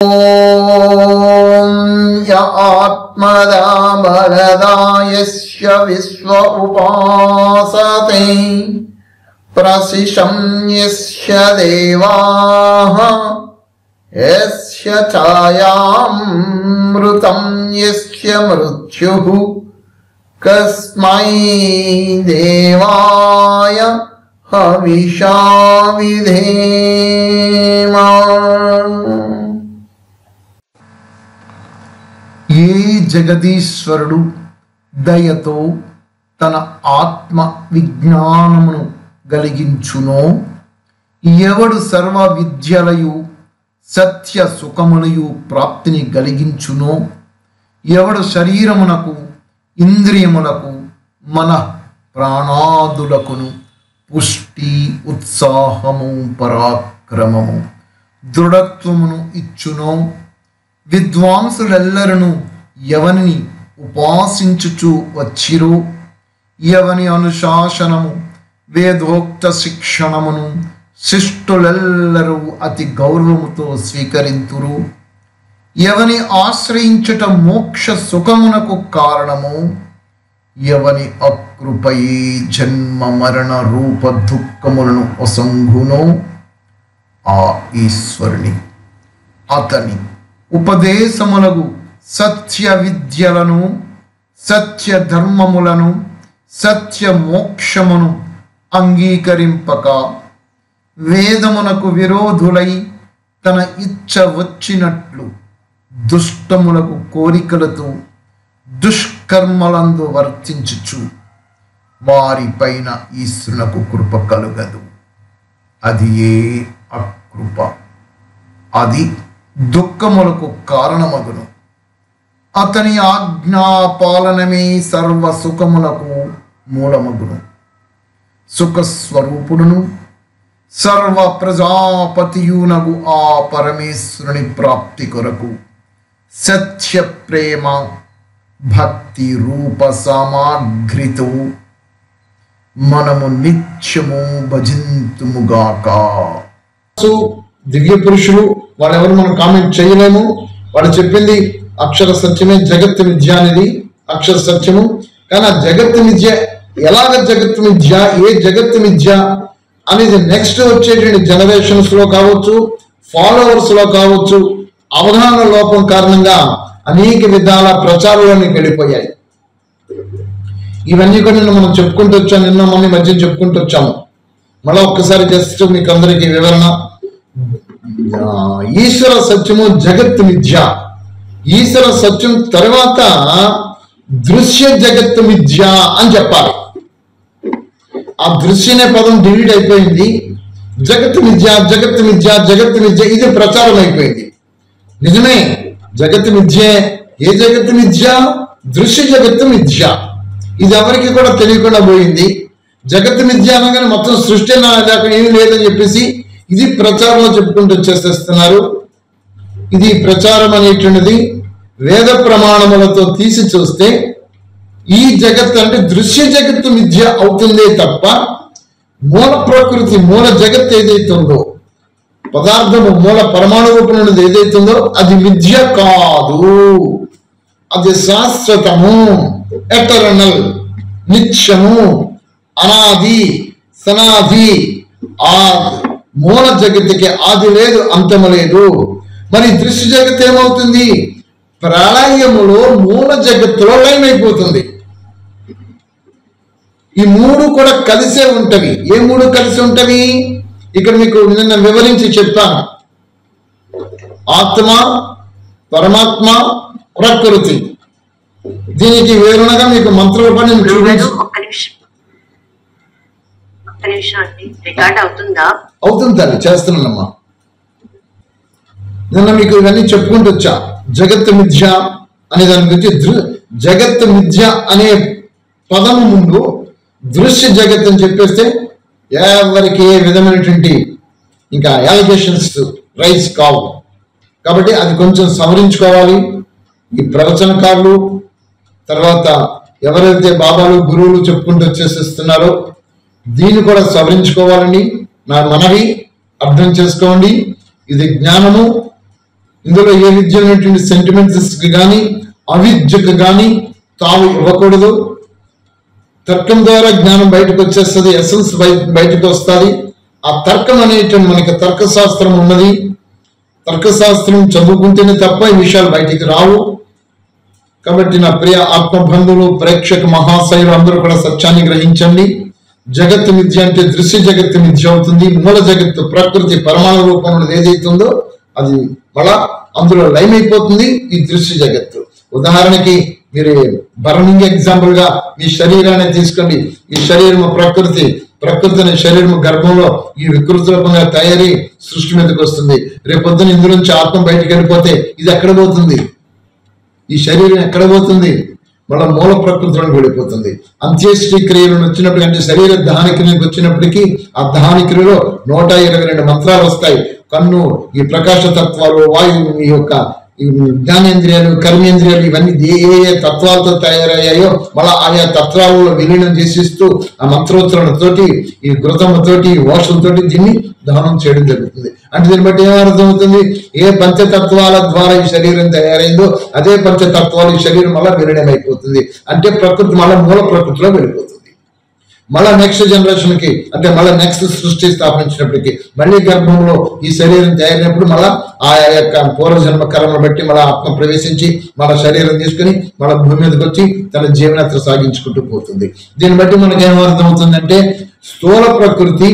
य आत्मदा बलदा यस्य विश्व उपासते प्रसिशं यस्य देवाः यस्य छायामृतं यस्य मृत्युः कस्मै देवाय हविषा विधेम। ఏ జగదీశ్వరుడు దయతో తన ఆత్మ విజ్ఞానమును గలిగించునో, ఎవడు సర్వ విద్యలయు సత్య సుఖములయు ప్రాప్తిని గలిగించునో, ఎవడు శరీరమునకు ఇంద్రియములకు మన ప్రాణాదులకును పుష్టి ఉత్సాహము పరాక్రమము దృఢత్వమును ఇచ్చునో, విద్వాంసులెల్లరను ఎవని ఉపాసించుచు వచ్చిరో, ఎవని అనుశాసనము వేదోక్త శిక్షణమును శిష్టులెల్లరూ అతి గౌరవముతో స్వీకరింతురు, ఎవని ఆశ్రయించుట మోక్ష సుఖమునకు కారణము, ఎవని అకృపయే జన్మ మరణ రూప దుఃఖములను అసంగునో ఆ ఈశ్వరుని అతని ఉపదేశములకు సత్య విద్యలను సత్య ధర్మములను సత్య మోక్షమును అంగీకరింపక వేదమునకు విరోధులై తన ఇచ్చ వచ్చినట్లు దుష్టములకు కోరికలతో దుష్కర్మలందు వర్తించుచు వారిపైన ఈశ్వరునకు కృప కలుగదు. అది ఏ అకృప, అది దుఃఖములకు కారణమగును. అతని ఆజ్ఞాపాలనమే సర్వ సుఖములకు మూలమగును. సుఖస్వరూపుడును సర్వ ప్రజాపతియునగు ఆ పరమేశ్వరుని ప్రాప్తి కొరకు సత్య ప్రేమ భక్తి రూప సామాగ్రితో మనము నిత్యము భజింతుముగాక. దివ్య పురుషులు వాళ్ళెవరు మనం కామెంట్ చేయలేము. వాళ్ళు చెప్పింది అక్షర సత్యమే, జగత్తు విద్య అనేది అక్షర సత్యము. కానీ ఆ జగత్తు విద్య ఎలాగ జగత్తు విద్య, ఏ జగత్తు విద్య అనేది నెక్స్ట్ వచ్చేటువంటి జనరేషన్స్ లో కావచ్చు, ఫాలోవర్స్ లో కావచ్చు, అవగాహన లోపం కారణంగా అనేక విధాల ప్రచారంలోకి వెళ్ళిపోయాయి. ఇవన్నీ కూడా మనం చెప్పుకుంటూ వచ్చాము, నిన్న మొన్న మధ్య చెప్పుకుంటూ వచ్చాము. మళ్ళీ ఒక్కసారి జస్ట్ మీకు అందరికీ వివరణ. ఈశ్వర సత్యము జగత్తు విద్య. ఈశ్వర సత్యం తర్వాత దృశ్య జగత్తు విద్య అని చెప్పాలి. ఆ దృశ్య అనే పదం డిలీట్ అయిపోయింది. జగత్తు విద్య జగత్తు విద్య జగత్తు విద్య ఇది ప్రచారం అయిపోయింది. నిజమే, జగత్తు విద్య. ఏ జగత్తు విద్య? దృశ్య జగత్తు విద్య. ఇది ఎవరికి కూడా తెలియకుండా పోయింది. జగత్తు విద్య అనగానే మొత్తం సృష్టి లేకుండా ఏమీ లేదని చెప్పేసి ఇది ప్రచారంలో చెప్పుకుంటూ వచ్చేసేస్తున్నారు. ఇది ప్రచారం అనేటువంటిది వేద ప్రమాణములతో తీసి చూస్తే ఈ జగత్తు అంటే దృశ్య జగత్తు మిథ్య అవుతుందే తప్ప మూల ప్రకృతి మూల జగత్తు ఏదైతుందో, పదార్థము మూల పరమాణు రూపంలో ఏదైతుందో అది మిథ్య కాదు. అది శాశ్వతము, ఎటర్నల్, నిత్యము, అనాది, సనాది. ఆ మూల జగత్తుకి ఆది లేదు, అంతము లేదు. మరి దృశ్య జగత్తు ఏమవుతుంది? ప్రళయములో మూల జగత్తులో లయమైపోతుంది. ఈ మూడు కూడా కలిసే ఉంటవి. ఏ మూడు కలిసి ఉంటవి? ఇక్కడ మీకు నిన్న వివరించి చెప్పాను. ఆత్మ, పరమాత్మ, ప్రకృతి. దీనికి వివరణగా మీకు మంత్రరూపాన్ని అవుతుంది. చేస్తున్నానమ్మా. నిన్న మీకు ఇవన్నీ చెప్పుకుంటూ వచ్చా. జగత్తు మిథ్య అనే దాని గురించి జగత్తు మిథ్య అనే పదము ముందు దృశ్య జగత్ అని చెప్పేస్తే ఎవరికి ఏ విధమైనటువంటి ఇంకా అలిగేషన్స్ రైజ్ కావు. కాబట్టి అది కొంచెం సవరించుకోవాలి. ఈ ప్రవచనకారులు తర్వాత ఎవరైతే బాబాలు గురువులు చెప్పుకుంటూ వచ్చేసేస్తున్నారో దీన్ని కూడా సవరించుకోవాలని నా మనవి. అర్థం చేసుకోండి. ఇది జ్ఞానము, ఇందులో ఏ విద్యమైనటువంటి సెంటిమెంట్స్ కానీ అవిద్యకు కానీ తావు ఇవ్వకూడదు. తర్కం ద్వారా జ్ఞానం బయటకు వచ్చేస్తుంది, ఎసెన్స్ బయటకు వస్తుంది. ఆ తర్కం అనేటువంటి మనకి తర్కశాస్త్రం ఉన్నది. తర్కశాస్త్రం చదువుకుంటేనే తప్ప ఈ విషయాలు బయటికి రావు. కాబట్టి నా ప్రియ ఆత్మబంధువులు, ప్రేక్షక మహాశయులు అందరూ కూడా సత్యాన్ని గ్రహించండి. జగత్తు మిథ్య అంటే దృశ్య జగత్తు మిథ్య అవుతుంది. మూల జగత్తు ప్రకృతి పరమాణు రూపంలో ఏదైతుందో అది మళ్ళా అందులో లైన్ అయిపోతుంది ఈ దృశ్య జగత్తు. ఉదాహరణకి మీరు బర్నింగ్ ఎగ్జాంపుల్ గా మీ శరీరాన్ని తీసుకోండి. ఈ శరీరము ప్రకృతి అనే శరీరము గర్భంలో ఈ వికృతి రూపంగా తయారీ సృష్టి మీదకి వస్తుంది. రేపొద్దున ఇందులోంచి ఆత్మ బయటకు వెళ్ళిపోతే ఇది ఎక్కడ పోతుంది? ఈ శరీరం ఎక్కడ పోతుంది? మళ్ళీ మూల ప్రకృతిలోకి వెళ్ళిపోతుంది. అంత్యేష్టి క్రియలను వచ్చినప్పుడు అంటే శరీర దహన క్రియలకు వచ్చినప్పటికీ ఆ దహన క్రియలో 122 మంత్రాలు వస్తాయి. కన్ను, ఈ ప్రకాశ తత్వాలు, వాయువు, ఈ యొక్క జ్ఞానేంద్రియాలు, కర్మేంద్రియాలు ఇవన్నీ ఏ తత్వాలతో తయారయ్యాయో మళ్ళా ఆయా తత్వాలలో విలీనం చేసిస్తూ ఆ మంత్రోచ్చరణతోటి, ఈ ఘృతముతోటి, ఈ ఓషలతోటి దీన్ని దహనం చేయడం జరుగుతుంది. అంటే దీన్ని బట్టి ఏమర్థం అవుతుంది? ఏ పంచతత్వాల ద్వారా ఈ శరీరం తయారైందో అదే పంచతత్వాలు ఈ శరీరం మళ్ళా విలీనం అయిపోతుంది. అంటే ప్రకృతి మళ్ళా మూల ప్రకృతిలో వెళ్ళిపోతుంది. మళ్ళా నెక్స్ట్ జనరేషన్ కి అంటే మళ్ళీ నెక్స్ట్ సృష్టి స్థాపించినప్పటికీ మళ్ళీ గర్భంలో ఈ శరీరం తయారైనప్పుడు మళ్ళా ఆ యొక్క పూర్వజన్మ కర్మను బట్టి మళ్ళీ ఆత్మ ప్రవేశించి మళ్ళీ శరీరం తీసుకుని మళ్ళీ భూమి మీదకి వచ్చి తన జీవనయాత్ర సాగించుకుంటూ పోతుంది. దీన్ని బట్టి మనకి ఏమర్థం అవుతుందంటే స్థూల ప్రకృతి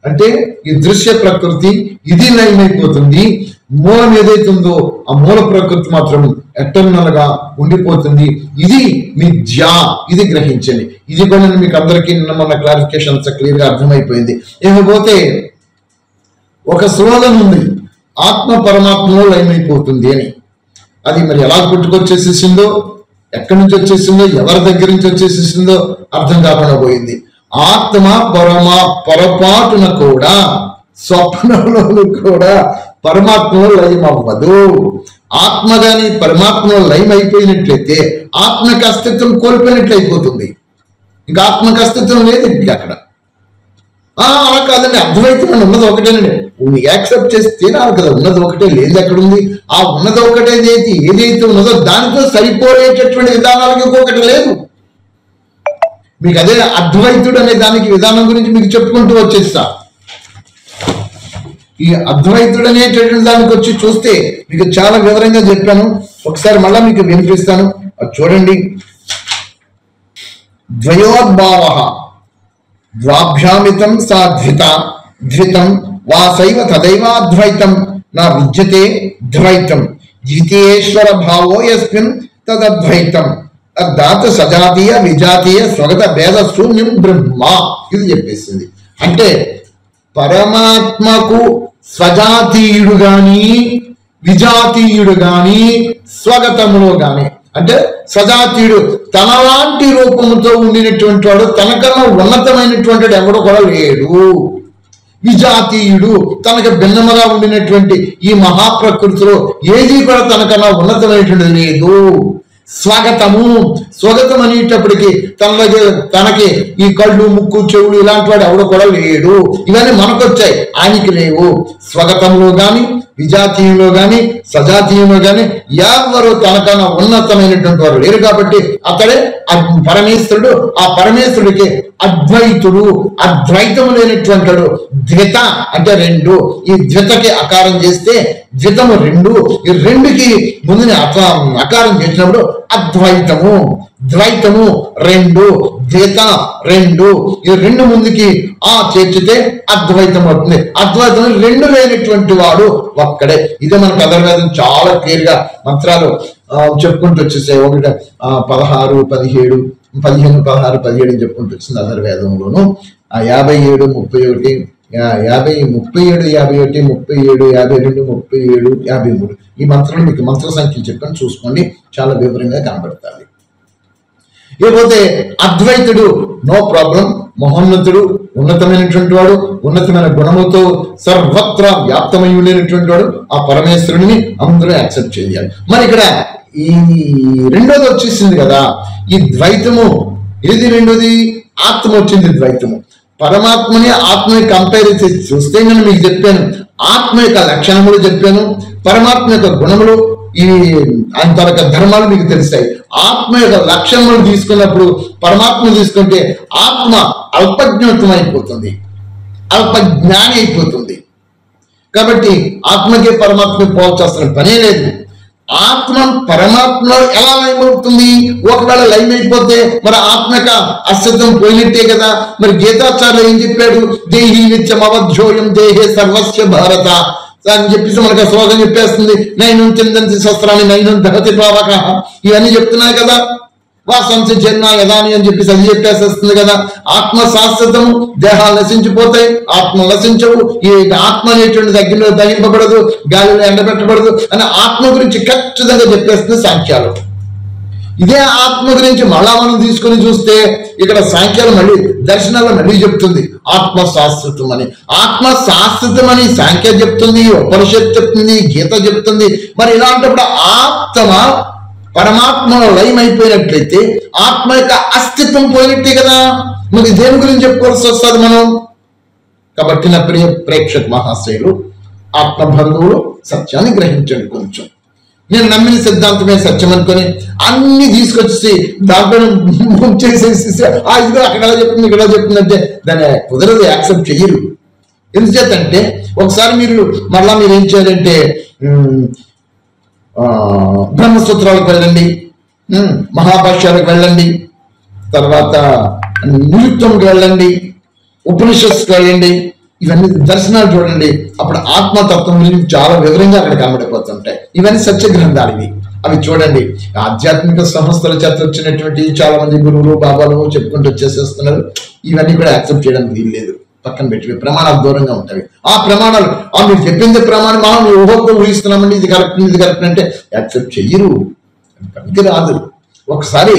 అంటే ఈ దృశ్య ప్రకృతి ఇది లయమైపోతుంది. మూలం ఏదైతుందో ఆ మూల ప్రకృతి మాత్రం ఎటర్నల్ గా ఉండిపోతుంది. ఇది మిథ్య, ఇది గ్రహించండి. ఇది కూడా మీకు అందరికీ నిన్న మన క్లారిఫికేషన్ క్లియర్ గా అర్థమైపోయింది. ఇకపోతే ఒక స్లోగన్ ఉంది, ఆత్మ పరమాత్మలో లయమైపోతుంది అని. అది మరి ఎలా పుట్టుకొచ్చేసేసిందో, ఎక్కడి నుంచి వచ్చేసిందో, ఎవరి దగ్గర నుంచి వచ్చేసేసిందో అర్థం కాకుండా పోయింది. ఆత్మ పొరపాటున కూడా స్వప్నంలో కూడా పరమాత్మలో లయం అవ్వదు. ఆత్మ గాని పరమాత్మలో లయం అయిపోయినట్లయితే ఆత్మకి అస్తిత్వం కోల్పోయినట్లు అయిపోతుంది. ఇంకా ఆత్మకి అస్తిత్వం లేదు ఇంకా అక్కడ. అలా కాదండి, అద్వైతం అని ఉన్నది ఒకటేనండి. యాక్సెప్ట్ చేసి తీరాలి కదా. ఉన్నది ఒకటే, లేదు ఎక్కడ ఉంది? ఆ ఉన్నది ఒకటే ఏదైతే ఉన్నదో దానితో సరిపోయేటటువంటి విధానాలకి ఇంకొకటి లేదు. మీకు అదే అద్వైతుడు అనే దానికి విధానం గురించి మీకు చెప్పుకుంటూ వచ్చేస్తా. ఈ అద్వైతుడు అనేటటువంటి దానికి వచ్చి చూస్తే మీకు చాలా వివరంగా చెప్పాను. ఒకసారి మళ్ళా మీకు వినిపిస్తాను, అది చూడండి. ద్వయోద్భావ ద్వాభ్యామితం సా ద్వితం వాసైవ తదైవాద్వైతం నా విద్యతే ద్వైతం ద్వితీయేశ్వర భావో యస్మిన్ తదద్వైతం దాత సజాతీయ విజాతీయ స్వగత భేద శూన్యం బ్రహ్మ. ఇది చెప్పేసింది. అంటే పరమాత్మకు స్వజాతీయుడు గాని విజాతీయుడు గాని స్వగతములో గాని అంటే సజాతీయుడు తన లాంటి రూపంతో ఉండినటువంటి వాడు, తనకన్నా ఉన్నతమైనటువంటి వాడు ఎవడు కూడా లేడు. విజాతీయుడు తనకు భిన్నముగా ఉండినటువంటి ఈ మహాప్రకృతిలో ఏది కూడా తనకన్నా ఉన్నతమైనటువంటి లేదు. స్వగతం అనేటప్పటికీ తనకి ఈ కళ్ళు, ముక్కు, చెవులు ఇలాంటి వాడు ఎవడు కూడా లేడు. ఇవన్నీ మనకొచ్చాయి, ఆయనకి లేవు. స్వగతంలో గాని విజాతీయంలో గాని సజాతీయంలో గాని ఎవరు తనకన్నా ఉన్నతమైనటువంటి వారు లేరు. కాబట్టి అతడే పరమేశ్వరుడు. ఆ పరమేశ్వరుడికి అద్వైతుడు, అద్వైతము లేనటువంటి వాడు. ద్విత అంటే రెండు. ఈ ద్వితకి అకారం చేస్తే ద్వితము రెండు. ఈ రెండుకి ముందుని అకారం చేసినప్పుడు అద్వైతము, ద్వైతము రెండు, ద్విత రెండు. ఈ రెండు ముందుకి చేర్చితే అద్వైతం అవుతుంది. అద్వైతం రెండు లేనటువంటి వాడు ఒక్కడే. ఇదే మనకు అధర్వేదం చాలా క్లియర్ గా మంత్రాలు చెప్పుకుంటూ వచ్చేసాయి. 1, 16, 17, 15, 16, 17 చెప్పుకుంటూ వచ్చింది అధర్వేదంలోను. 57, 31, 50, 37, 51, 37, 52, 37, 53 ఈ మంత్రాలు మీకు మంత్ర సంఖ్యలు చెప్పని చూసుకోండి, చాలా వివరంగా కనబడతాయి. ఇకపోతే అద్వైతుడు నో ప్రాబ్లం, మహోన్నతుడు, ఉన్నతమైనటువంటి వాడు, ఉన్నతమైన గుణములతో సర్వత్రా వ్యాప్తమై ఉండేటువంటి వాడు. ఆ పరమేశ్వరుడిని అందరూ యాక్సెప్ట్ చేయాలి. మరి ఇక్కడ ఈ రెండోది వచ్చేసింది కదా, ఈ ద్వైతము. ఏది రెండోది? ఆత్మ వచ్చింది ద్వైతము. పరమాత్మని ఆత్మని కంపేర్ చేసి చూస్తే నేను మీకు చెప్పాను, ఆత్మ యొక్క లక్షణములు చెప్పాను, పరమాత్మ యొక్క గుణములు, ఈ ఆయన తనక ధర్మాలు మీకు తెలుస్తాయి. ఆత్మ యొక్క లక్షణములు తీసుకున్నప్పుడు పరమాత్మ తీసుకుంటే ఆత్మ అల్పజ్ఞాతం అయిపోతుంది, అల్పజ్ఞాని అయిపోతుంది. కాబట్టి ఆత్మకే పరమాత్మకి పోల్చాల్సిన పనే లేదు. ఆత్మ పరమాత్మలో ఎలా లయమవుతుంది? ఒకవేళ లయం అయిపోతే మరి ఆత్మక అస్తిత్వం పోయినట్టే కదా. మరి గీతాచార్యులు ఏం చెప్పాడు? దేహి నిత్యం అవధ్యోయం దేహే సర్వస్య భారత అని చెప్పేసి మనకు శ్లోకం చెప్పేస్తుంది. నైనం చిందంతి శస్త్రాన్ని నైనం దహతి పావక, ఇవన్నీ చెప్తున్నాయి కదా. వాసంసి జన్మ యదాని అని చెప్పేసి అది చెప్పేసేస్తుంది కదా. ఆత్మ శాశ్వతము, దేహాలు నశించిపోతాయి, ఆత్మ నశించవు. ఈ ఆత్మ అనేటువంటి అగ్నిలో దహింపబడదు, గాలిలో ఎండబెట్టబడదు అని ఆత్మ గురించి ఖచ్చితంగా చెప్పేస్తుంది సాంఖ్యాలు. ఇదే ఆత్మ గురించి మళ్ళా మనం తీసుకుని చూస్తే ఇక్కడ సాంఖ్యాలు మళ్ళీ దర్శనాల్లో మళ్ళీ చెప్తుంది ఆత్మ శాశ్వతం అని. ఆత్మ శాశ్వతం అని సాంఖ్య చెప్తుంది, ఉపనిషత్తు చెప్తుంది, గీత చెప్తుంది. మరి ఇలాంటప్పుడు ఆత్మ పరమాత్మలో లయమైపోయినట్లయితే ఆత్మ యొక్క అస్తిత్వం పోయినట్టే కదా. మరి దేని గురించి చెప్పుకోవాల్సి వస్తుంది మనం? కాబట్టి నా ప్రియ ప్రేక్షక మహాశయులు, ఆత్మబంధువులు సత్యాన్ని గ్రహించండి. కొంచెం నేను నమ్మిన సిద్ధాంతమే సత్యం అనుకొని అన్ని తీసుకొచ్చి దాంట్లో చేసేసి ఇదిగో అక్కడ ఎలా చెప్తుంది ఇక్కడ చెప్తుందంటే దాన్ని కుదరదు, యాక్సెప్ట్ చెయ్యరు. ఎందుచేతంటే ఒకసారి మళ్ళా మీరు ఏం చేయాలంటే బ్రహ్మసూత్రాలకు వెళ్ళండి, మహాభాష్యాలకు వెళ్ళండి, తర్వాత నిరుక్తంకి వెళ్ళండి, ఉపనిషత్తుకి వెళ్ళండి, ఇవన్నీ దర్శనాలు చూడండి. అప్పుడు ఆత్మతత్వం గురించి చాలా వివరంగా అక్కడ కనబడిపోతుంటాయి. ఇవన్నీ సత్య గ్రంథాలు ఇవి, అవి చూడండి. ఆధ్యాత్మిక సంస్థల చేత వచ్చినటువంటి చాలా మంది గురువులు బాబాలు చెప్పుకుంటూ వచ్చేసేస్తున్నారు. ఇవన్నీ కూడా యాక్సెప్ట్ చేయడానికి వీలు లేదు, పక్కన పెట్టి ప్రమాణాలు దూరంగా ఉంటాయి. ఆ ప్రమాణాలు మీరు చెప్పింది ప్రమాణం, మనం ఊహతో ఊహిస్తున్నామండి ఇది కరెక్ట్ అంటే యాక్సెప్ట్ చెయ్యరు, పనికి రాదు. ఒకసారి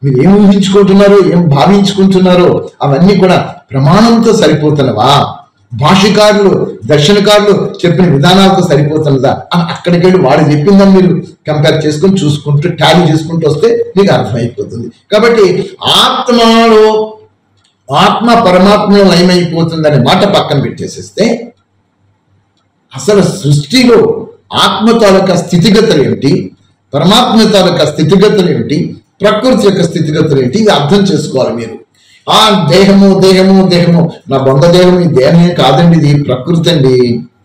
మీరు ఏం ఊహించుకుంటున్నారో ఏం భావించుకుంటున్నారో అవన్నీ కూడా ప్రమాణంతో సరిపోతున్నవా, భాష్యకారులు దర్శనకారులు చెప్పిన విధానాలతో సరిపోతున్నదా అని అక్కడికి వెళ్ళి వాడు చెప్పిందని మీరు కంపేర్ చేసుకొని చూసుకుంటూ టాలీ చేసుకుంటూ వస్తే మీకు అర్థమైపోతుంది. కాబట్టి ఆత్మ పరమాత్మలో లయమైపోతుందనే మాట పక్కన పెట్టేసేస్తే అసలు సృష్టిలో ఆత్మ తాలూకా స్థితిగతులు ఏమిటి, పరమాత్మ తాలూకా స్థితిగతులు ఏమిటి, ప్రకృతి యొక్క స్థితిగతులు ఏంటి, ఇది అర్థం చేసుకోవాలి మీరు. దేహము దేహము దేహము నా బొంద దేహం, ఈ దేహమే కాదండి, ఇది ప్రకృతి అండి.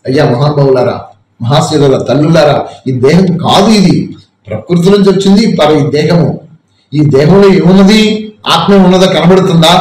అయ్యా మహానుభావులారా, మహాశీల తల్లులారా, ఈ దేహం కాదు, ఇది ప్రకృతి నుంచి వచ్చింది. ఈ దేహము, ఈ దేహంలో ఏమున్నది? ఆత్మ ఉన్నదా? కనబడుతుందా?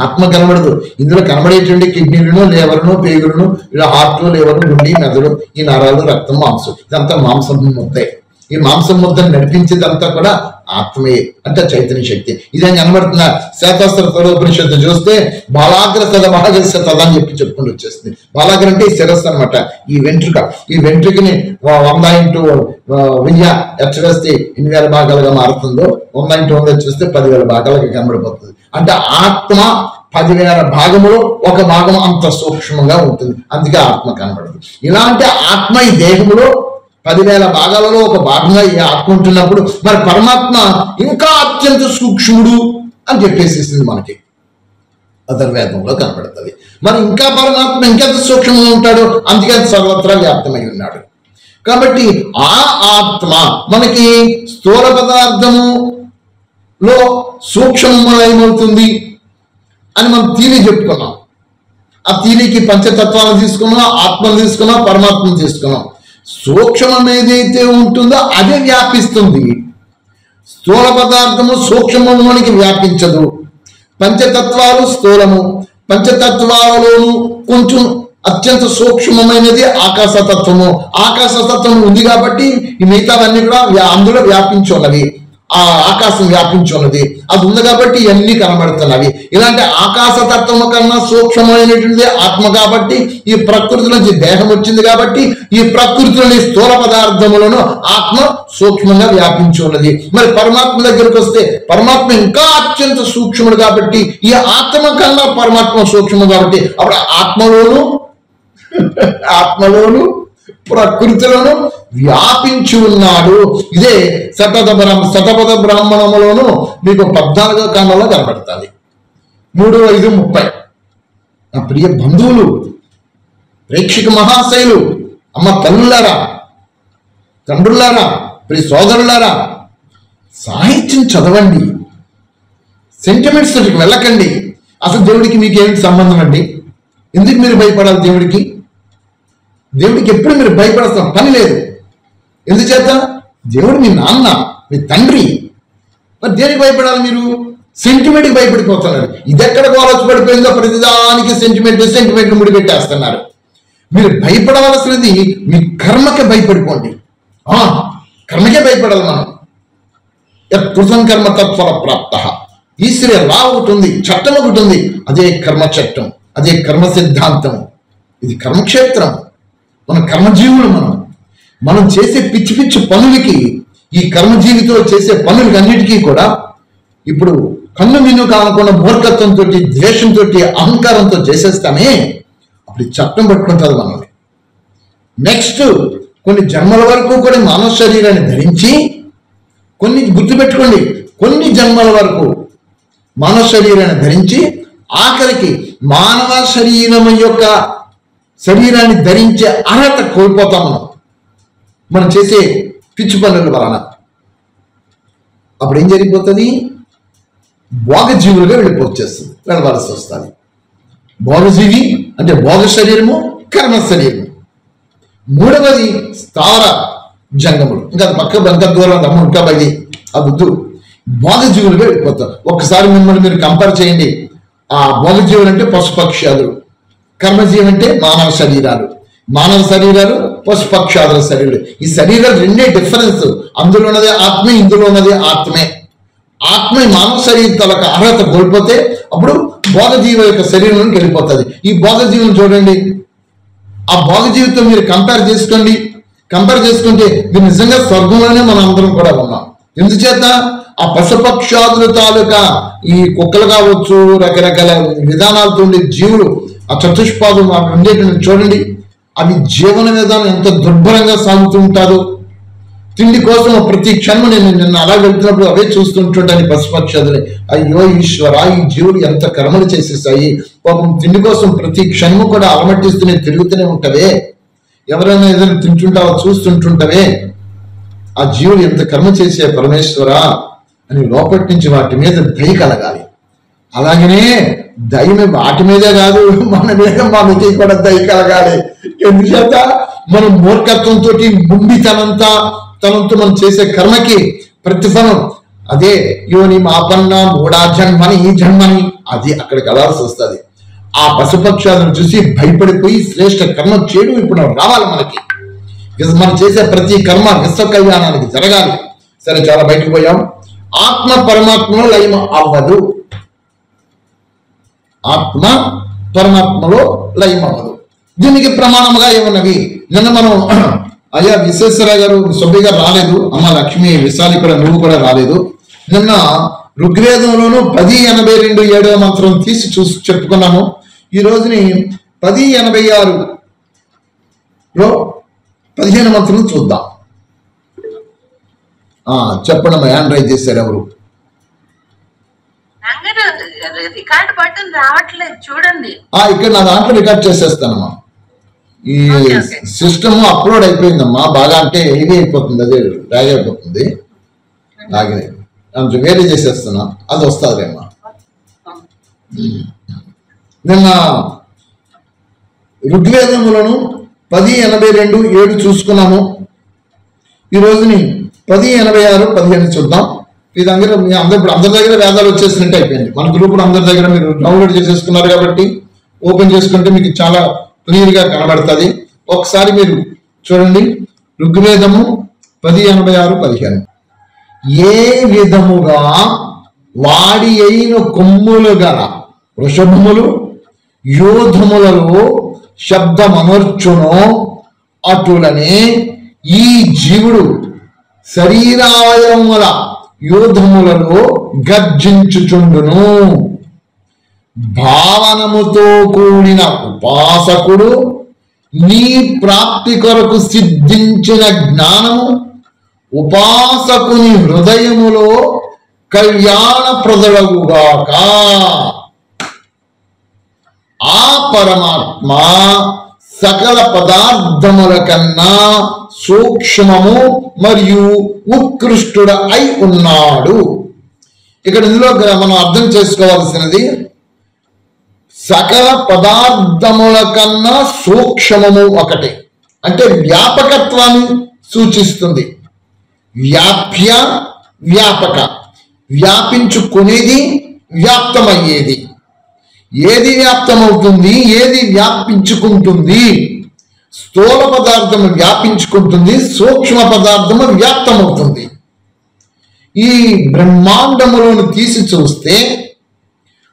ఆత్మ కనబడదు. ఇందులో కనబడేటువంటి కిడ్నీలను, లేవరును, పేగులను, ఇలా హార్ట్, లేవరు, గుండె, మెదడు, ఈ నరాలు, రక్తం, మాంసం, ఇదంతా మాంసం ముద్దే. ఈ మాంసం ముద్దను నడిపించేదంతా కూడా ఆత్మే, అంటే చైతన్య శక్తి. ఇదేం కనబడుతుందా? శాస్త్ర తరోపనిషత్తు చూస్తే బాలాగ్ర సద మహాగ్రస తద అని చెప్పుకుంటూ వచ్చేస్తుంది. బాలాగ్ర అంటే ఈ శిరస్సు అనమాట, ఈ వెంట్రుక. ఈ వెంట్రుకని 100x1000 ఎచ్చవేస్తే 8,000 భాగాలుగా మారుతుందో, 100x100 చూస్తే 10,000 భాగాలుగా కనబడిపోతుంది. అంటే ఆత్మ 10,000 భాగములో ఒక భాగం అంత సూక్ష్మంగా ఉంటుంది, అందుకే ఆత్మ కనబడదు. ఇలాంటి ఆత్మ ఈ దేహంలో 10,000 భాగాలలో ఒక భాగంగా ఈ ఆత్మ ఉంటున్నప్పుడు మరి పరమాత్మ ఇంకా అత్యంత సూక్ష్ముడు అని చెప్పేసేసింది మనకి అధర్వేదంలో కనబడుతుంది. మరి ఇంకా పరమాత్మ ఇంకెంత సూక్ష్మంగా ఉంటాడు, అందుకే సర్వత్రా వ్యాప్తమై ఉన్నాడు. కాబట్టి ఆ ఆత్మ మనకి స్థూల పదార్థములో సూక్ష్మమయమవుతుంది అని మనం థియరీ చెప్పుకున్నాం. ఆ థియరీకి పంచతత్వాలను తీసుకున్నాం, ఆత్మను తీసుకున్నాం, పరమాత్మను తీసుకున్నాం. సూక్ష్మం ఏదైతే ఉంటుందో అదే వ్యాపిస్తుంది. స్థూల పదార్థము సూక్ష్మంలోనికి వ్యాపించదు. పంచతత్వాలు స్థూలము, పంచతత్వాలలోనూ కొంచెం అత్యంత సూక్ష్మమైనది ఆకాశతత్వము. ఆకాశతత్వం ఉంది కాబట్టి ఈ మిగతావన్నీ కూడా అందులో వ్యాపించి ఉన్నవి. ఆ ఆకాశం వ్యాపించి ఉన్నది, అది ఉంది కాబట్టి ఇవన్నీ కనబడుతున్నవి. ఇలాంటి ఆకాశతత్వము కన్నా సూక్ష్మమైనటువంటి ఆత్మ కాబట్టి ఈ ప్రకృతి నుంచి దేహం వచ్చింది కాబట్టి ఈ ప్రకృతిలోని స్థూల పదార్థములను ఆత్మ సూక్ష్మంగా వ్యాపించి ఉన్నది. మరి పరమాత్మ దగ్గరికి వస్తే పరమాత్మ ఇంకా అత్యంత సూక్ష్ముడు కాబట్టి ఈ ఆత్మ కన్నా పరమాత్మ సూక్ష్మం కాబట్టి అప్పుడు ఆత్మలోను ప్రకృతిలోను వ్యాపించి ఉన్నాడు. ఇదే శతపథ బ్రాహ్మణములోను మీకు 14వ కాండంలో కనబడుతుంది. 3:5:30. నా ప్రియ బంధువులు, ప్రేక్షక మహాశైలు, అమ్మ తల్లులారా, తండ్రులారా, ప్రియ సోదరులారా, సాహిత్యం చదవండి, సెంటిమెంట్స్ తోటికి వెళ్ళకండి. అసలు దేవుడికి మీకు ఏమిటి సంబంధం అండి? ఎందుకు మీరు భయపడాలి దేవుడికి? దేవుడికి ఎప్పుడు మీరు భయపడాల్సిన పని లేదు. ఎందుచేత? దేవుడు మీ నాన్న, మీ తండ్రి. మరి దేనికి భయపడాలి మీరు? సెంటిమెంట్కి భయపడిపోతున్నారు. ఇది ఎక్కడ ఆలోచపడిపోయిందో ప్రతిదానికి సెంటిమెంట్ ముడిపెట్టేస్తున్నారు. మీరు భయపడవలసినది మీ కర్మకే భయపడిపోండి. కర్మకే భయపడాలి మనం. కృతం కర్మ తత్ఫల ప్రాప్త. ఈశ్వర లా ఒకటి ఉంది, చట్టం ఒకటి ఉంది. అదే కర్మ చట్టం, అదే కర్మ సిద్ధాంతం. ఇది కర్మక్షేత్రం. మన కర్మజీవులు. మనం చేసే పిచ్చి పిచ్చి పనులకి, ఈ కర్మజీవితో చేసే పనులకి అన్నిటికీ కూడా ఇప్పుడు కన్ను మిన్ను కానకుండా మూర్ఖత్వంతో, ద్వేషంతో, అహంకారంతో చేసేస్తామే, అప్పుడు చట్టం పట్టుకుంటుంది మనల్ని. నెక్స్ట్ కొన్ని జన్మల వరకు కూడా మానవ శరీరాన్ని ధరించి, కొన్ని గుర్తుపెట్టుకోండి, కొన్ని జన్మల వరకు మానవ శరీరాన్ని ధరించి, ఆఖరికి మానవ శరీరాన్ని ధరించే అర్హత కోల్పోతాం మనం చేసే పిచ్చి పనుల వలన. అప్పుడు ఏం జరిగిపోతుంది? భోగజీవులుగా వెళ్ళవలసి వస్తుంది. భోగజీవి అంటే భోగ శరీరము, కర్మ శరీరము. మూడవది స్థావర జంగములు. ఇంకా పక్క దూరం రమ్మ ఇంకా బయది ఆ బుద్ధు భోగజీవులుగా వెళ్ళిపోతారు. ఒక్కసారి మిమ్మల్ని మీరు కంపేర్ చేయండి. ఆ భోగజీవులు అంటే పశుపక్షాదులు, కర్మజీవి అంటే మానవ శరీరాలు, పశుపక్షాదుల శరీరాలు. ఈ శరీరాలు రెండే డిఫరెన్స్. అందులో ఉన్నదే ఆత్మే, ఇందులో ఉన్నదే ఆత్మే. ఆత్మ మానవ శరీరం తలక అర్హత కోల్పోతే అప్పుడు భోగజీవి యొక్క శరీరంలోకి వెళ్ళిపోతుంది. ఈ భోగజీవిని చూడండి, ఆ భోగజీవితో మీరు కంపేర్ చేసుకుంటే మీరు నిజంగా స్వర్గంలోనే మనం అందరం కూడా ఉన్నాం. ఎందుచేత? ఆ పశుపక్షాదుల తాలూకా ఈ కుక్కలు కావచ్చు, రకరకాల విధానాలతో ఉండే జీవులు, ఆ చతుష్పాదులు ఉండేటువంటి చూడండి, అవి జీవన విధానం ఎంత దుర్భరంగా సాగుతూ ఉంటారో. తిండి కోసం ప్రతి క్షణం నిన్న అలా వెళ్తున్నప్పుడు అవే చూస్తుంటుంటాను పశుపక్షాదులే. అయ్యో ఈశ్వర, ఈ జీవులు ఎంత కర్మలు చేసేసాయి పాపం. తిండి కోసం ప్రతి క్షణము కూడా అలమట్టిస్తూనే తిరుగుతూనే ఉంటవే, ఎవరైనా ఏదైనా తింటుంటావో చూస్తుంటుంటవే. ఆ జీవులు ఎంత కర్మ చేసే పరమేశ్వరా అని లోపటి నుంచి వాటి మీద దయ కలగాలి. అలాగనే దయ వాటి మీదే కాదు, మన మీద మనకి కూడా దయ కలగాలి. ఎందుచేత? మనం మూర్ఖత్వంతో, ముండితనంతో మనం చేసే కర్మకి ప్రతిఫలం అదే యోని మాపన్న మూడా జన్మని, ఈ జన్మని, అది అక్కడికి వెళ్ళాల్సి వస్తుంది. ఆ పశుపక్షాలను చూసి భయపడిపోయి శ్రేష్ఠ కర్మ చేయడం ఇప్పుడు రావాలి మనకి. మనం చేసే ప్రతి కర్మ విశ్వ కళ్యాణానికి జరగాలి. సరే, చాలా బయటకు పోయాం. ఆత్మ పరమాత్మలో లయం అవ్వదు. ఆత్మ పరమాత్మలో లయం అవ్వదు. దీనికి ప్రమాణముగా ఏమన్నవి? నిన్న మనం అయ్యా విశ్వేశ్వరరావు గారు, సుబ్బయ్య గారు రాలేదు, అమ్మ లక్ష్మి విశాలి కూడా, నువ్వు కూడా రాలేదు. నిన్న ఋగ్వేదంలోను 10:82 7వ మంత్రం తీసి చెప్పుకున్నాము. ఈ రోజుని 10:86లో 15వ మంత్రం చూద్దాం. చెప్పండి అమ్మా, హ్యాండ్ రైజ్ చేశారు ఎవరు? రికార్డ్ బటన్ రావట్లేదు చూడండి. ఇక్కడ నా దాంట్లో రికార్డ్ చేసేస్తానమ్మా. ఈ సిస్టమ్ అప్లోడ్ అయిపోయిందమ్మా బాగా, అంటే ఇది అయిపోతుంది, అదే డ్రాగ్ అయిపోతుంది. లాగే కొంచెం వేరే చేసేస్తున్నా, అది వస్తుందిలేమ్మా. నిన్న ఋగ్వేదములను 10:82 7 చూసుకున్నాము. ఈ రోజుని 10:86 15 చూద్దాం. మీ దగ్గర ఇప్పుడు అందరి దగ్గర వేదాలు వచ్చేసినట్టు అయిపోయింది. మన గ్రూపులు అందరి దగ్గర మీరు డౌన్లోడ్ చేసేసుకున్నారు కాబట్టి ఓపెన్ చేసుకుంటే మీకు చాలా క్లియర్ గా కనబడుతుంది. ఒకసారి మీరు చూడండి, ఋగ్వేదము 10:86 15. ఏ విధముగా వాడి అయిన కొమ్ములు గల వృషభములు యోధములలో శబ్దమనర్చునో అటులనే ఈ జీవుడు శరీరావయముల యోధములలో గర్జించుచుండును. భావనముతో కూడిన ఉపాసకుడు నీ ప్రాప్తి కొరకు సిద్ధించిన జ్ఞానము ఉపాసకుని హృదయములో కళ్యాణప్రదగుగాక. ఆ పరమాత్మ సకల పదార్థముల కన్నా సూక్ష్మము మరియు ఉత్కృష్టుడ అయి ఉన్నాడు. ఇక్కడ ఇందులో మనం అర్థం చేసుకోవాల్సినది సకల పదార్థముల కన్నా సూక్ష్మము ఒకటి అంటే వ్యాపకత్వాన్ని సూచిస్తుంది. వ్యాప్య వ్యాపక, వ్యాపించుకునేది, వ్యాప్తమయ్యేది. ఏది వ్యాప్తమవుతుంది, ఏది వ్యాపించుకుంటుంది? స్థూల పదార్థము వ్యాపించుకుంటుంది, సూక్ష్మ పదార్థము వ్యాప్తమవుతుంది. ఈ బ్రహ్మాండములను తీసి చూస్తే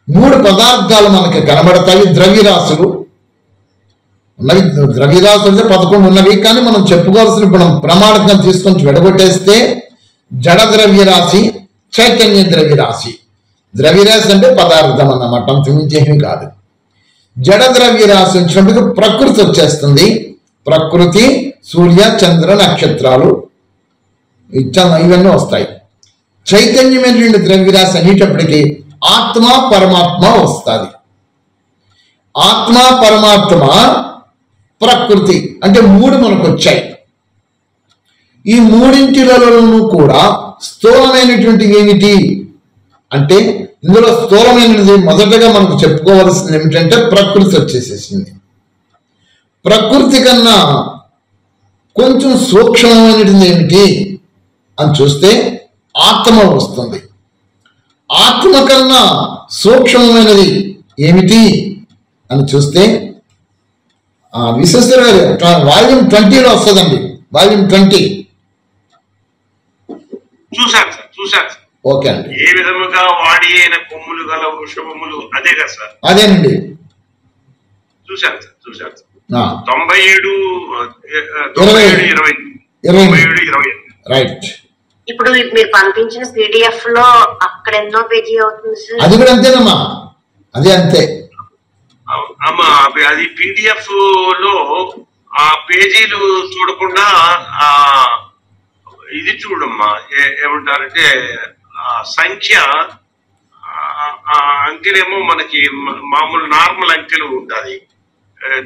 3 పదార్థాలు మనకి కనబడతాయి. ద్రవ్యరాశులు ఉన్నవి, ద్రవ్యరాశులు అంటే 11 ఉన్నవి. కానీ మనం చెప్పుకోవాల్సిన ఇప్పుడు ప్రమాణకం తీసుకొని విడగొట్టేస్తే జడ ద్రవ్యరాశి, చైతన్య ద్రవ్యరాశి. ద్రవ్యరాశి అంటే పదార్థం అన్నమాట, అంతమించేమీ కాదు. జడ ద్రవ్యరాశి వచ్చినప్పుడు ప్రకృతి వచ్చేస్తుంది. ప్రకృతి, సూర్య, చంద్ర, నక్షత్రాలు ఇవన్నీ వస్తాయి. చైతన్యమైనటువంటి ద్రవ్యరాశి అనేటప్పటికీ ఆత్మ పరమాత్మ వస్తుంది. ఆత్మ పరమాత్మ ప్రకృతి అంటే 3 మనకు వచ్చాయి. ఈ 3 కూడా స్థూలమైనటువంటి ఏమిటి అంటే ఇందులో స్థూలమైనది మొదటగా మనకు చెప్పుకోవాల్సింది ఏమిటంటే ప్రకృతి వచ్చేసేసింది. ప్రకృతి కన్నా కొంచెం సూక్ష్మమైనది ఏమిటి అని చూస్తే ఆత్మ వస్తుంది. ఆత్మ కన్నా సూక్ష్మమైనది ఏమిటి అని చూస్తే విశ్వేశ్వర గారు వాల్యూమ్ 20లో వస్తుందండి. వాల్యూమ్ 20 చూశాను సార్. ఓకే అండి. ఏ విధముగా వాడి అయిన కొమ్ములు గల వృషభములు అదే కదా సార్? అదేనండి, చూశాను సార్. 97, 20 రైట్. ఇప్పుడు మీరు పంపించిన పీడిఎఫ్ లో అక్కడ ఎన్నో పేజీ అవుతుంది సార్? అది కూడా అంతేనమ్మా, అదే అంతే అమ్మా. అది పీడిఎఫ్ లో ఆ పేజీలు చూడకుండా ఇది చూడమ్మా, ఏమంటారంటే సంఖ్య అంకెలేమో మనకి మామూలు నార్మల్ అంకెలు ఉంటుంది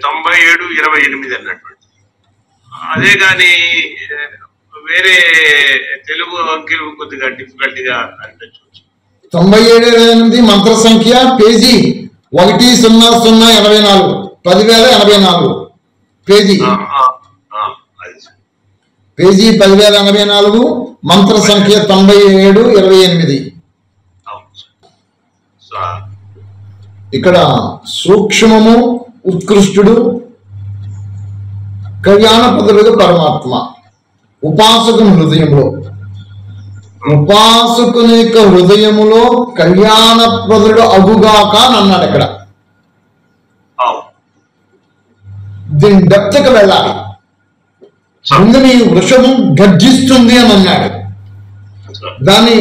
97, 28 అన్నటువంటి. అదే కానీ వేరే తెలుగు అంకెలు కొద్దిగా డిఫికల్ట్ గా అనిపించవచ్చు. 97, 28 మంత్ర సంఖ్య పేజీ 10084 10,084 పేజీ. పేజీ 10,084 మంత్ర సంఖ్య 97, 28. ఇక్కడ సూక్ష్మము ఉత్కృష్టుడు, కళ్యాణపదుడు పరమాత్మ. ఉపాసకుని హృదయంలో, ఉపాసకుని యొక్క హృదయములో కళ్యాణప్రదుడు అగుగాక అని అన్నాడు. ఇక్కడ దీని డెప్త్కి వెళ్ళాలి. ముందు నీ వృషభం గర్జిస్తుంది అని అన్నాడు. దాన్ని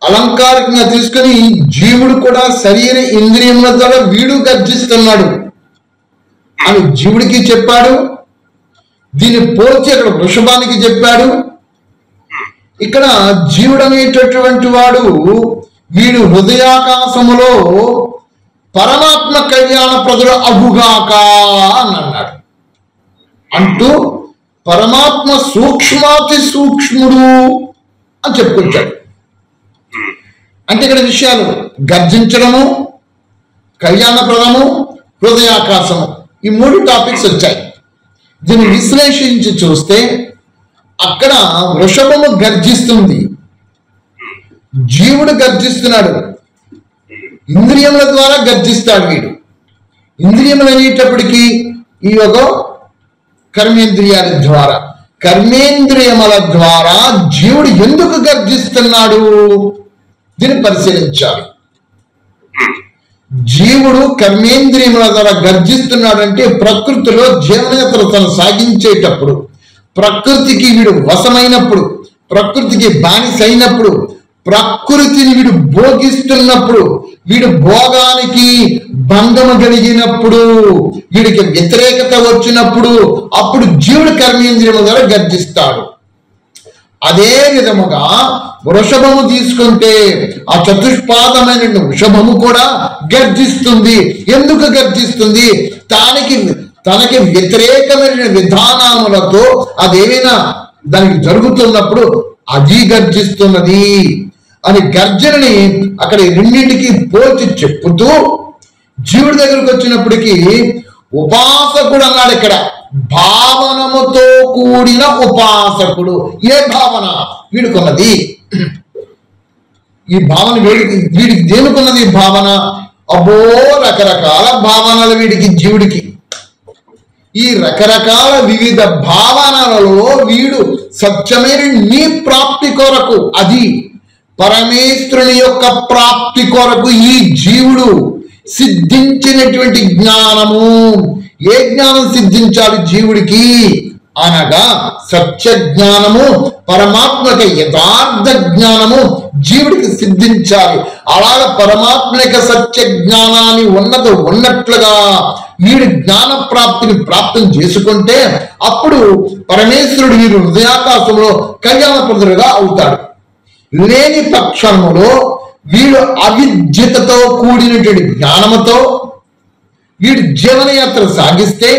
అలంకారికంగా తీసుకుని జీవుడు కూడా శరీర ఇంద్రియముల ద్వారా వీడు గర్జిస్తున్నాడు అని జీవుడికి చెప్పాడు. దీన్ని పోల్చి అక్కడ వృషభానికి చెప్పాడు. ఇక్కడ జీవుడు అనేటటువంటి వాడు వీడు హృదయాకాశములో పరమాత్మ కళ్యాణప్రదుడు అగుగాక అని అన్నాడు. అంటూ పరమాత్మ సూక్ష్మాతి సూక్ష్ముడు అని చెప్పుకొచ్చాడు. అంటే ఇక్కడ విషయాలు గర్జించడము, కళ్యాణప్రదము, హృదయాకాశము, ఈ 3 టాపిక్స్ వచ్చాయి. దీన్ని విశ్లేషించి చూస్తే అక్కడ వృషభము గర్జిస్తుంది, జీవుడు గర్జిస్తున్నాడు. ఇంద్రియముల ద్వారా గర్జిస్తాడు వీడు. ఇంద్రియములు అనేటప్పటికీ ఈ యొక్క కర్మేంద్రియాల ద్వారా, కర్మేంద్రియముల ద్వారా జీవుడు ఎందుకు గర్జిస్తున్నాడు దీన్ని పరిశీలించాలి. జీవుడు కర్మేంద్రియముల ద్వారా గర్జిస్తున్నాడంటే ప్రకృతిలో జీవనయాత్రను సాగించేటప్పుడు, ప్రకృతికి వీడు వశమైనప్పుడు, ప్రకృతికి బానిసైనప్పుడు, ప్రకృతిని వీడు భోగిస్తున్నప్పుడు, వీడు భోగానికి భంగము కలిగినప్పుడు, వీడికి వ్యతిరేకత వచ్చినప్పుడు అప్పుడు జీవుడు కర్మేంద్రియముల ద్వారా గర్జిస్తాడు. అదే విధముగా వృషభము తీసుకుంటే ఆ చతుష్పాదమైన వృషభము కూడా గర్జిస్తుంది. ఎందుకు గర్జిస్తుంది? తనకి వ్యతిరేకమైన విధానములతో అదేమైనా దానికి జరుగుతున్నప్పుడు అది గర్జిస్తున్నది అని గర్జనని అక్కడ రెండింటికి పోల్చి చెప్పుతూ జీవుడి దగ్గరకు వచ్చినప్పటికీ ఉపాసకుడు అన్నాడు. ఇక్కడ భావనముతో కూడిన ఉపాసకుడు. ఏ భావన వీడుకున్నది? ఈ భావన వీడికి దేనికున్నది భావన? అబ్బో రకరకాల భావనలు వీడికి జీవుడికి. ఈ రకరకాల వివిధ భావనలలో వీడు సత్యమైన నీ ప్రాప్తి కొరకు, అది పరమేశ్వరుని యొక్క ప్రాప్తి కొరకు ఈ జీవుడు సిద్ధించినటువంటి జ్ఞానము. ఏ జ్ఞానం సిద్ధించాలి జీవుడికి అనగా సత్య జ్ఞానము, పరమాత్మక యథార్థ జ్ఞానము జీవుడికి సిద్ధించాలి. అలాగ పరమాత్మక సత్య జ్ఞానాన్ని ఉన్నట్లుగా వీడి జ్ఞాన ప్రాప్తిని ప్రాప్తం చేసుకుంటే అప్పుడు పరమేశ్వరుడు వీరు హృదయాకాశంలో కళ్యాణప్రదుడుగా అవుతాడు. లేని పక్షములో వీడు అవిద్యతతో కూడినటువంటి జ్ఞానముతో వీడు జీవనయాత్ర సాగిస్తే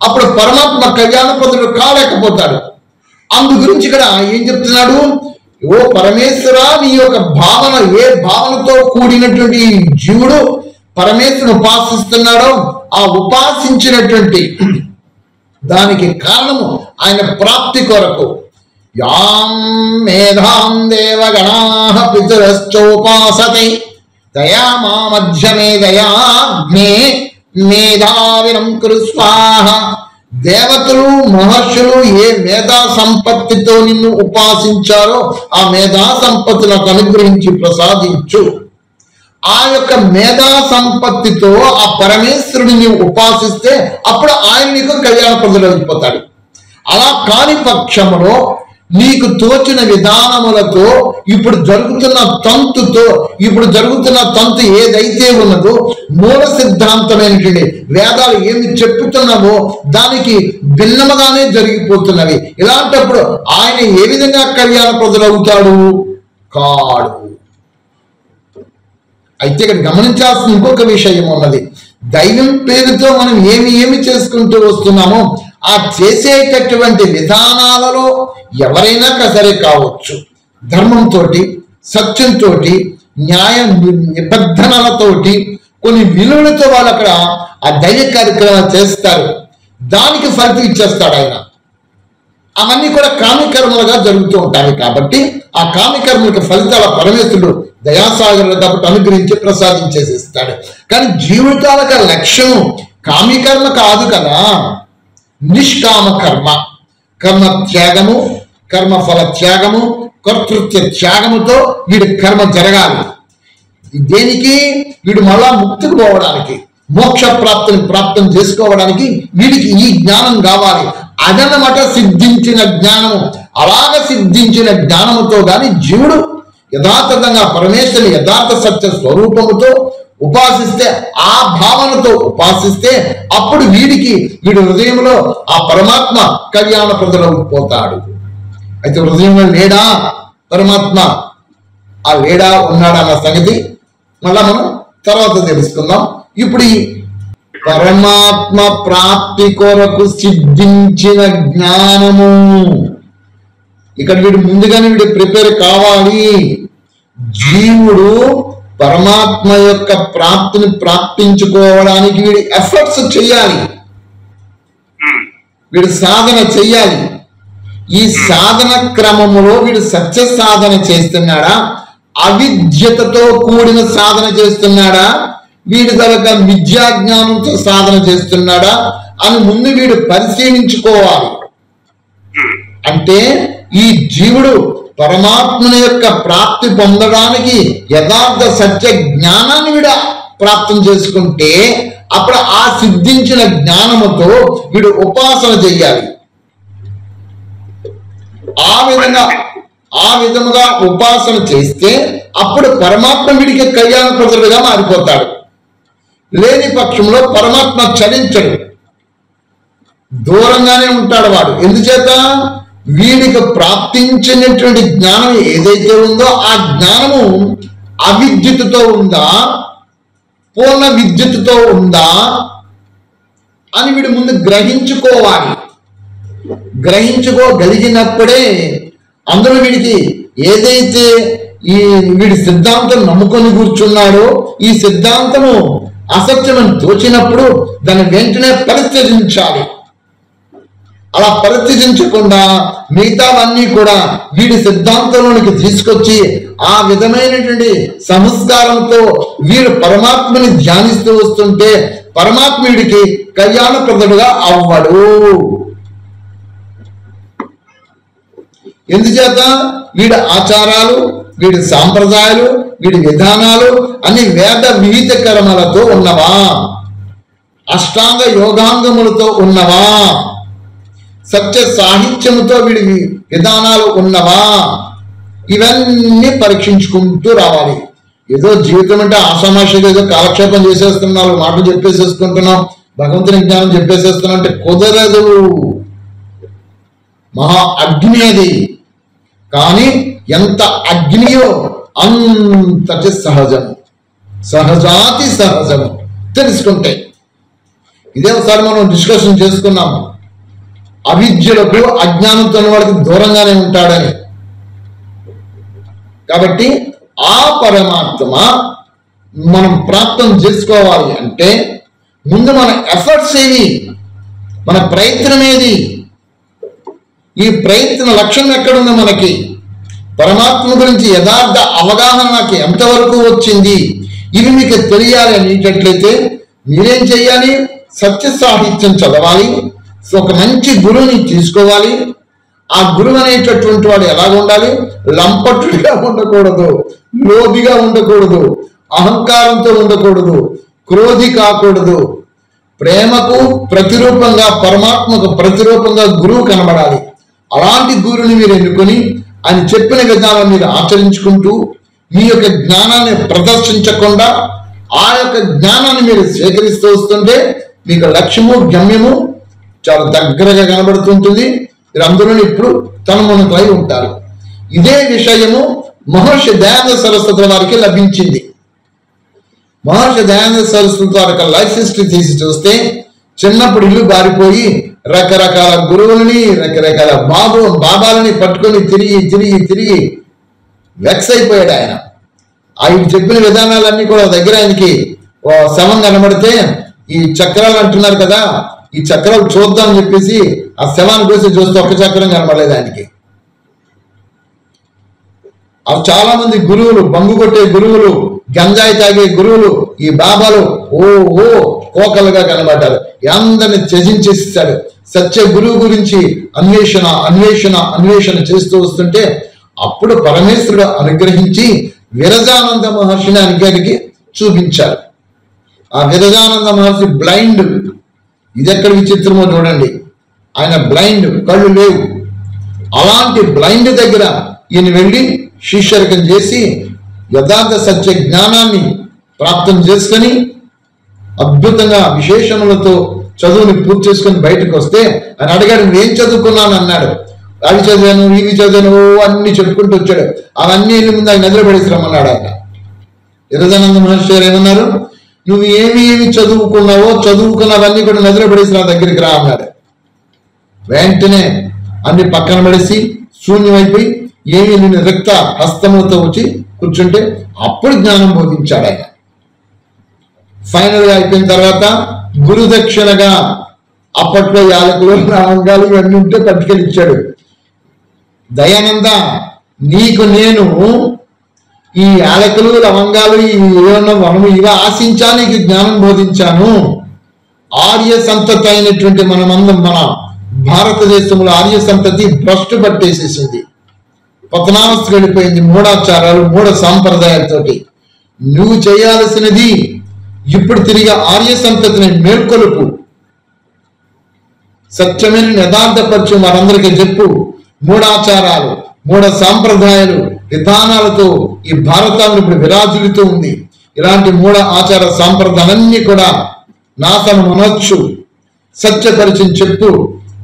అప్పుడు పరమాత్మ కళ్యాణప్రదుడు కాలేకపోతాడు. అందు గురించి ఇక్కడ ఏం చెప్తున్నాడు? ఓ పరమేశ్వర, నీ యొక్క భావన, ఏ భావనతో కూడినటువంటి జీవుడు పరమేశ్వరుని ఉపాసిస్తున్నాడో ఆ ఉపాసించినటువంటి దానికి కారణము ఆయన ప్రాప్తి కొరకు యాం మేధాం దేవగణాః పితరశ్చోపాసతే దయా మా మధ్యమే దయాగ్నే మేధావినం కురు స్వాహ. దేవతలు మహర్షులు ఏ మేధా సంపత్తితో నిన్ను ఉపాసించారో ఆ మేధా సంపత్తులకు అనుగ్రహించి ప్రసాదించు. ఆ యొక్క మేధా సంపత్తితో ఆ పరమేశ్వరుడిని ఉపాసిస్తే అప్పుడు ఆయన నీకు కళ్యాణప్రదుడు అయిపోతాడు. అలా కాని పక్షములో నీకు తోచిన విధానములతో ఇప్పుడు జరుగుతున్న తంతు ఏదైతే ఉన్నదో మూల సిద్ధాంతమైనటువంటి వేదాలు ఏమి చెప్పుతున్నావో దానికి భిన్నముగానే జరిగిపోతున్నవి. ఇలాంటప్పుడు ఆయన ఏ విధంగా కళ్యాణప్రదుడు అవుతాడు? కాడు. అయితే ఇక్కడ గమనించాల్సిన ఇంకొక విషయం ఉన్నది. దైవం పేరుతో మనం ఏమి చేసుకుంటూ వస్తున్నామో ఆ చేసేటటువంటి విధానాలలో ఎవరైనా సరే కావచ్చు, ధర్మంతో, సత్యంతో, న్యాయ నిబద్ధనలతోటి, కొన్ని విలువలతో వాళ్ళు అక్కడ ఆ దైవ కార్యక్రమాలు చేస్తారు. దానికి ఫలితం ఇచ్చేస్తాడు ఆయన. అవన్నీ కూడా కామ్యకర్మలుగా జరుగుతూ ఉంటాయి. కాబట్టి ఆ కామ్యకర్మలకు ఫలితాల పరమేశ్వరుడు దయాసాగరుడు కాబట్టి అనుగ్రహించి ప్రసాదించేసిస్తాడు. కానీ జీవితాలకు లక్ష్యం కామ్యకర్మ కాదు కదా, నిష్కామ కర్మ, కర్మ త్యాగము, కర్మ ఫల త్యాగము, కర్తృత్వ త్యాగముతో వీడి కర్మ జరగాలి. దేనికి? వీడు మళ్ళా ముక్తికి పోవడానికి, మోక్ష ప్రాప్తిని ప్రాప్తం చేసుకోవడానికి వీడికి ఈ జ్ఞానం కావాలి. అదనమాట సిద్ధించిన జ్ఞానము. అలాగ సిద్ధించిన జ్ఞానముతో గాని జీవుడు యథార్థంగా పరమేశ్వరుని యథార్థ సత్య స్వరూపముతో ఉపాసిస్తే, ఆ భావనతో ఉపాసిస్తే అప్పుడు వీడి హృదయంలో ఆ పరమాత్మ కళ్యాణప్రదుడైపోతాడు. అయితే హృదయంలో లేడా పరమాత్మ? ఆ లేడా ఉన్నాడా అన్న సంగతి మళ్ళా మనం తర్వాత తెలుసుకుందాం. ఇప్పుడు ఈ పరమాత్మ ప్రాప్తి కొరకు సిద్ధించిన జ్ఞానము, ఇక్కడ వీడు ముందుగానే ప్రిపేర్ కావాలి. జీవుడు పరమాత్మ యొక్క ప్రాప్తిని ప్రాప్తించుకోవడానికి వీడి ఎఫర్ట్స్ చెయ్యాలి, వీడు సాధన చెయ్యాలి. ఈ సాధన క్రమములో వీడు సత్య సాధన చేస్తున్నాడా, అవిద్యతతో కూడిన సాధన చేస్తున్నాడా, వీడి తరగ విద్యాజ్ఞానంతో సాధన చేస్తున్నాడా అని ముందు వీడు పరిశీలించుకోవాలి. అంటే ఈ జీవుడు పరమాత్మని యొక్క ప్రాప్తి పొందడానికి యథార్థ సత్య జ్ఞానాన్ని వీడు ప్రాప్తం చేసుకుంటే అప్పుడు ఆ సిద్ధించిన జ్ఞానముతో వీడు ఉపాసన చెయ్యాలి. ఆ విధముగా ఉపాసన చేస్తే అప్పుడు పరమాత్మ వీడికి కళ్యాణప్రదుడుగా మారిపోతాడు. లేని పక్షంలో పరమాత్మ చలించడు, దూరంగానే ఉంటాడు వాడు. ఎందుచేత? వీడికి ప్రాప్తించినటువంటి జ్ఞానం ఏదైతే ఉందో ఆ జ్ఞానము అవిద్యుత్తుతో ఉందా, పూర్ణ విద్యుత్తుతో ఉందా అని వీడు ముందు గ్రహించుకోవాలి. గ్రహించుకోగలిగినప్పుడే అందులో వీడికి ఏదైతే ఈ వీడి సిద్ధాంతం నమ్ముకొని కూర్చున్నాడో ఈ సిద్ధాంతము అసత్యమని తోచినప్పుడు దాన్ని వెంటనే పరిత్యజించాలి. అలా పరిత్యజించకుండా మిగతావన్నీ కూడా వీడి సిద్ధాంతంలోనికి తీసుకొచ్చి ఆ విధమైనటువంటి సంస్కారంతో వీడు పరమాత్మని ధ్యానిస్తూ వస్తుంటే పరమాత్మ వీడికి కళ్యాణప్రదుడుగా అవ్వడు. ఎందుచేత వీడి ఆచారాలు, వీడి సాంప్రదాయాలు, వీడి విధానాలు అన్ని వేద విహిత కర్మలతో ఉన్నవా, అష్టాంగ యోగాంగములతో ఉన్నవా, సత్య సాహిత్యముతో వీడి విధానాలు ఉన్నవా, ఇవన్నీ పరీక్షించుకుంటూ రావాలి. ఏదో జీవితం అంటే ఆషామాషిగా ఏదో కాలక్షేపం చేసేస్తున్నాం, మాటలు చెప్పేసేసుకుంటున్నాం, భగవంతుని జ్ఞానం చెప్పేసేస్తున్నాం అంటే కుదరదు. మహా అగ్ని అది. కానీ ఎంత అగ్నియో అంతటి సహజము, సహజాతి సహజము తెలుసుకుంటే. ఇదే ఒకసారి మనం డిస్కషన్ చేసుకున్నాము. అవిద్యలకు అజ్ఞానంతో వాడికి దూరంగానే ఉంటాడని. కాబట్టి ఆ పరమాత్మ మనం ప్రాప్తం చేసుకోవాలి అంటే ముందు మన ఎఫర్ట్స్ ఏవి, మన ప్రయత్నం ఏది, ఈ ప్రయత్న లక్ష్యం ఎక్కడుంది, మనకి పరమాత్మ గురించి యథార్థ అవగాహన నాకు ఎంతవరకు వచ్చింది, ఇవి మీకు తెలియాలి అనేటట్లయితే మీరేం చేయాలి? సత్య సాహిత్యం చదవాలి, ఒక మంచి గురువుని తీసుకోవాలి. ఆ గురువు అనేటటువంటి వాడు ఎలాగ ఉండాలి? లంపటుడిగా ఉండకూడదు, లోభిగా ఉండకూడదు, అహంకారంతో ఉండకూడదు, క్రోధి కాకూడదు. ప్రేమకు ప్రతిరూపంగా, పరమాత్మకు ప్రతిరూపంగా గురువు కనబడాలి. అలాంటి గురువుని మీరు ఎన్నుకొని ఆయన చెప్పిన విధానం మీరు ఆచరించుకుంటూ మీ యొక్క జ్ఞానాన్ని ప్రదర్శించకుండా ఆ యొక్క జ్ఞానాన్ని మీరు స్వీకరిస్తూ వస్తుంటే మీకు లక్ష్యము గమ్యము చాలా దగ్గరగా కనబడుతుంటుంది. మీరు అందరూ ఇప్పుడు తన్మనులై ఉంటారు. ఇదే విషయము మహర్షి దయానంద సరస్వతి వారికి లభించింది. మహర్షి దయానంద సరస్వతి వారి లైఫ్ హిస్టరీ తీసి చూస్తే చిన్నప్పుడు ఇల్లు బారిపోయి రకరకాల గురువులని, రకరకాల బాబాలని పట్టుకొని తిరిగి వెక్స్ అయిపోయాడు ఆయన. ఆయన చెప్పిన విధానాలన్నీ కూడా దగ్గర ఆయనకి శవం కనబడితే ఈ చక్రాలు అంటున్నారు కదా, ఈ చక్రాలు చూద్దాం చెప్పేసి ఆ శవాన్ని కోసి చూస్తే ఒక్క చక్రం కనబడలేదు ఆయనకి. చాలా మంది గురువులు, బంగు కొట్టే గురువులు, గంజాయి తాగే గురువులు, ఈ బాబాలు ఓ కోకలుగా కనబడ్డారు. అందరిని త్యజించేస్తాడు. సత్య గురువు గురించి అన్వేషణ చేస్తూ వస్తుంటే అప్పుడు పరమేశ్వరుడు అనుగ్రహించి విరజానంద మహర్షిని అనుగ్రహించి చూపించారు. ఆ విరజానంద మహర్షి బ్లైండ్. ఇది ఎక్కడ విచిత్రమో చూడండి. ఆయన బ్లైండ్, కళ్ళు లేవు. అలాంటి బ్లైండ్ దగ్గర ఈయన వెళ్ళి శిష్యరికం చేసి యథార్థ సత్య జ్ఞానాన్ని ప్రాప్తం చేసుకొని అద్భుతంగా విశేషములతో చదువుని పూర్తి చేసుకుని బయటకు వస్తే ఆయన అడిగాడు, నేను చదువుకున్నాను అన్నాడు. అవి చదివాను, ఇవి చదివాను, అన్ని చెప్పుకుంటూ వచ్చాడు. అవన్నీ ముందు ఆయన నదిలో పడేసిరమ్మన్నాడు ఆయన. విరజానంద మహర్షి గారు ఏమన్నారు? నువ్వు ఏమి చదువుకున్నావో చదువుకున్నవన్నీ కూడా నదిలో పడేసి నా దగ్గరికి రా అన్నాడు. వెంటనే అన్ని పక్కన పడేసి శూన్యమైపోయి ఏమి నేను రిక్త హస్తములతో వచ్చి కూర్చుంటే అప్పుడు జ్ఞానం బోధించాడు ఆయన. ఫైనల్ గా అయిపోయిన తర్వాత గురుదక్షిణగా అప్పట్లో యాలకులు, లవంగాలు ఇవన్నీ ఉంటే పట్టుకెళ్ళి ఇచ్చాడు. దయానంద, నీకు నేను ఈ యాలకులు, లవంగాలు, ఏమన్నా వనము ఇవి ఆశించా నీకు జ్ఞానం బోధించాను. ఆర్య సంతతి అయినటువంటి మన భారతదేశంలో ఆర్య సంతతి భ్రష్టు పట్టేసేసింది, పతనావస్థకు వెళ్ళిపోయింది. మూఢాచారాలు, మూఢ సాంప్రదాయాలతోటి. నువ్వు చేయాల్సినది ఇప్పుడు తిరిగి ఆర్య సంతతిని మేల్కొలుపు, సత్యమైన యథార్థపరిచయం వారందరికీ చెప్పు. మూఢాచారాలు, మూఢ సాంప్రదాయాలు, విధానాలతో ఈ భారతాన్ని ఇప్పుడు విరాజులుతూ ఉంది. ఇలాంటి మూఢ ఆచార సాంప్రదాయాలన్నీ కూడా నాశనం అనొచ్చు. సత్యపరిచయం చెప్పు.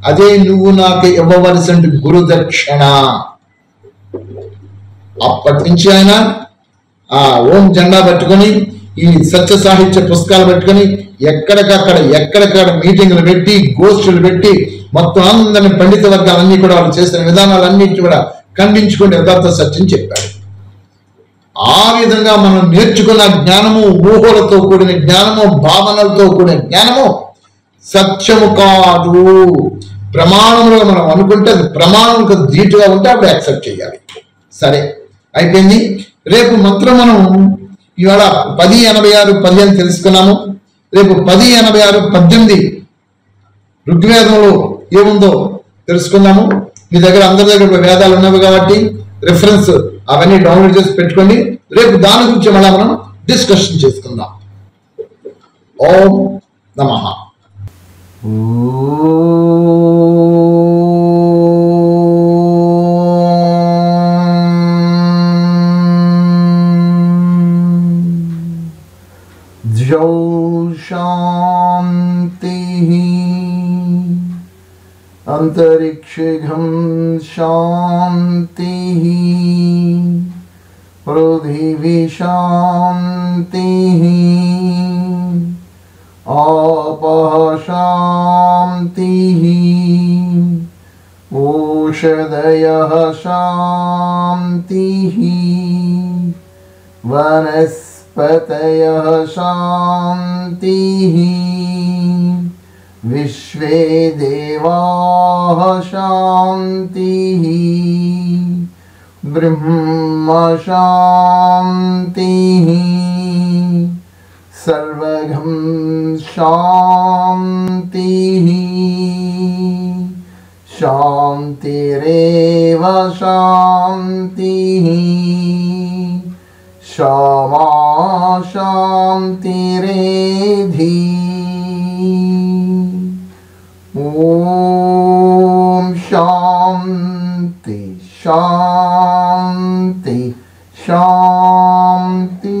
అదే నువ్వు నాకు ఇవ్వవలసిన గురుదక్షిణ. అప్పటి నుంచి ఆయన ఆ ఓం జెండా పట్టుకొని ఈ సత్య సాహిత్య పుస్తకాలు పెట్టుకొని ఎక్కడికక్కడ మీటింగ్లు పెట్టి గోష్ఠులు పెట్టి మొత్తం అందరిని పండిత వర్గాలన్నీ కూడా వాళ్ళు చేసిన విధానాలన్నింటినీ కూడా ఖండించుకుని యథార్థ సత్యం చెప్పాడు. ఆ విధంగా మనం నేర్చుకున్న జ్ఞానము, ఊహలతో కూడిన జ్ఞానము, భావనలతో కూడిన జ్ఞానము సత్యము కాదు. ప్రమాణంలో మనం అనుకుంటే అది ప్రమాణంకు ధీటుగా ఉంటే అప్పుడు యాక్సెప్ట్ చేయాలి. సరే అయిపోయింది. రేపు మంత్రం మనం ఇవాళ 1086 తెలుసుకున్నాము. రేపు 1086 ఋగ్వేదంలో ఏముందో తెలుసుకున్నాము. మీ దగ్గర అందరి దగ్గర వేదాలు ఉన్నవి కాబట్టి రిఫరెన్స్ అవన్నీ డౌన్లోడ్ చేసి పెట్టుకోండి. రేపు దాని గురించి మళ్ళీ మనం డిస్కషన్ చేసుకుందాం. ఓం నమః. जौ शान्तिः अन्तरिक्षघं शान्तिः पृथिवी शान्तिः आपः शान्तिः ओषधयः शान्तिः वनस्पतयः शान्तिः विश्वे देवाः शान्तिः ब्रह्म शान्तिः सर्वगं शान्तिः शान्तिरेव शान्तिः क्षमा शान्तिरेधि ॐ शान्ति शान्ति शान्ति